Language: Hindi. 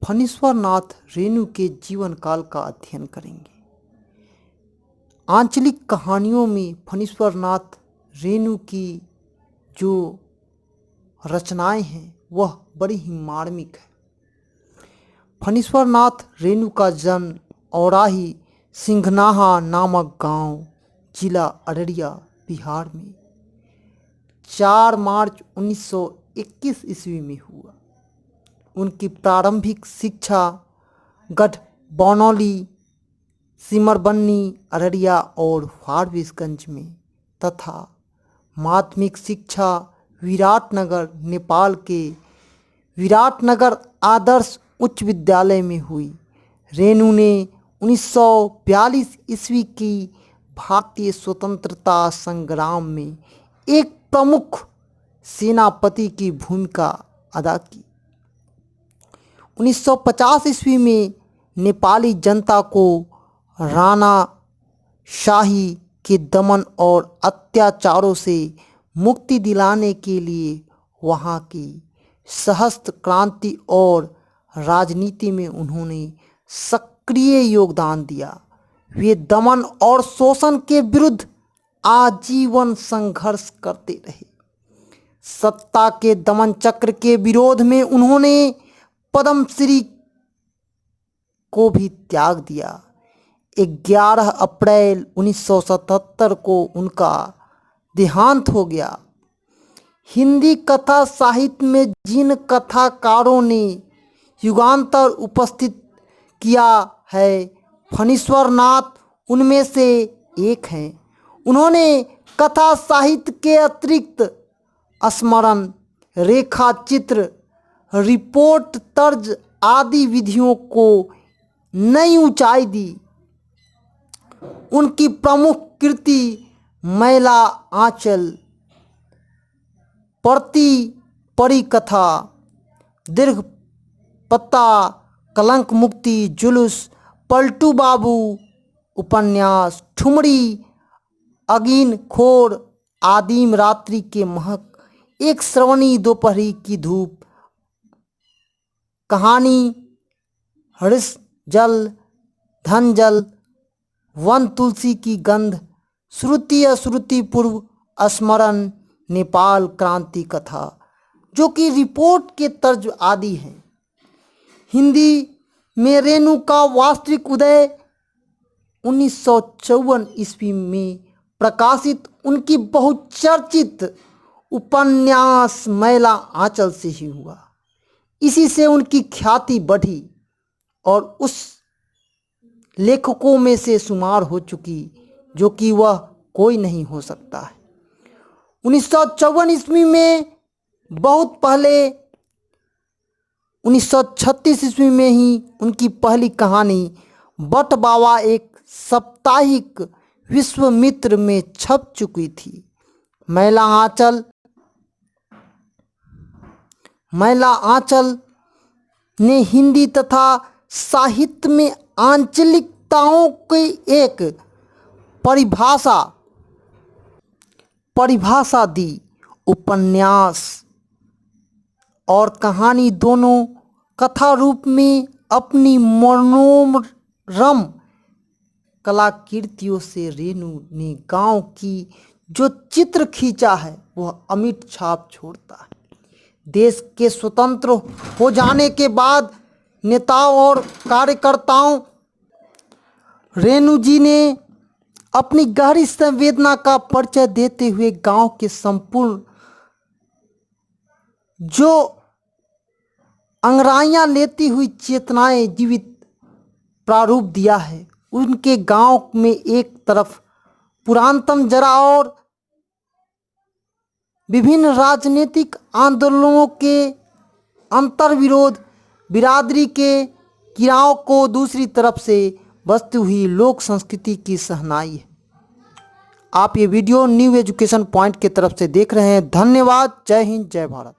फणीश्वर नाथ रेणु के जीवन काल का अध्ययन करेंगे। आंचलिक कहानियों में फणीश्वर नाथ रेणु की जो रचनाएं हैं वह बड़ी ही मार्मिक है। फणीश्वर नाथ रेणु का जन्म औराही सिंघनाहा नामक गांव, जिला अररिया, बिहार में 4 मार्च 1921 ईस्वी में हुआ। उनकी प्रारंभिक शिक्षा गढ़ बनौली, सिमरबन्नी, अररिया और फारबिसगंज में तथा माध्यमिक शिक्षा विराटनगर, नेपाल के विराटनगर आदर्श उच्च विद्यालय में हुई। रेणु ने 1942 ईस्वी की भारतीय स्वतंत्रता संग्राम में एक प्रमुख सेनापति की भूमिका अदा की। 1950 ईस्वी में नेपाली जनता को राणा शाही के दमन और अत्याचारों से मुक्ति दिलाने के लिए वहाँ की सशस्त्र क्रांति और राजनीति में उन्होंने सक्रिय योगदान दिया। वे दमन और शोषण के विरुद्ध आजीवन संघर्ष करते रहे। सत्ता के दमन चक्र के विरोध में उन्होंने पद्मश्री को भी त्याग दिया। 11 अप्रैल 1977 को उनका देहांत हो गया। हिंदी कथा साहित्य में जिन कथाकारों ने युगांतर उपस्थित किया है, फणीश्वर नाथ उनमें से एक हैं। उन्होंने कथा साहित्य के अतिरिक्त स्मरण, रेखा चित्र, रिपोर्ट तर्ज आदि विधियों को नई ऊंचाई दी। उनकी प्रमुख कृति मैला आंचल, प्रति परिकथा, दीर्घ पत्ता, कलंक मुक्ति, जुलूस, पलटू बाबू उपन्यास, ठुमरी, अगीन खोर, आदिम रात्रि के महक, एक श्रवणी दोपहरी की धूप, कहानी, हर्ष जल, धन जल, वन तुलसी की गंध, श्रुति अश्रुति पूर्व, स्मरण, नेपाल क्रांति कथा, जो कि रिपोर्ट के तर्ज आदि हैं। हिंदी में रेणु का वास्तविक उदय 1954 ईस्वी में प्रकाशित उनकी बहुचर्चित उपन्यास मैला आंचल से ही हुआ। इसी से उनकी ख्याति बढ़ी और उस लेखकों में से शुमार हो चुकी जो कि वह कोई नहीं हो सकता है। 1954 ईस्वी में बहुत पहले 1936 ईस्वी में ही उनकी पहली कहानी बट बावा एक साप्ताहिक विश्वामित्र में छप चुकी थी। मैला आंचल ने हिंदी तथा साहित्य में आंचलिकताओं की एक परिभाषा दी। उपन्यास और कहानी दोनों कथा रूप में अपनी मनोरम कलाकृतियों से रेणु ने गांव की जो चित्र खींचा है वह अमिट छाप छोड़ता है। देश के स्वतंत्र हो जाने के बाद नेताओं और कार्यकर्ताओं रेणु जी ने अपनी गहरी संवेदना का परिचय देते हुए गांव के संपूर्ण जो अंगराइयां लेती हुई चेतनाएं जीवित प्रारूप दिया है। उनके गांव में एक तरफ पुरातन जरा और विभिन्न राजनीतिक आंदोलनों के अंतर्विरोध, बिरादरी के गिराव को दूसरी तरफ से बसती हुई लोक संस्कृति की सहनाई है। आप ये वीडियो न्यू एजुकेशन पॉइंट की तरफ से देख रहे हैं। धन्यवाद। जय हिंद, जय भारत।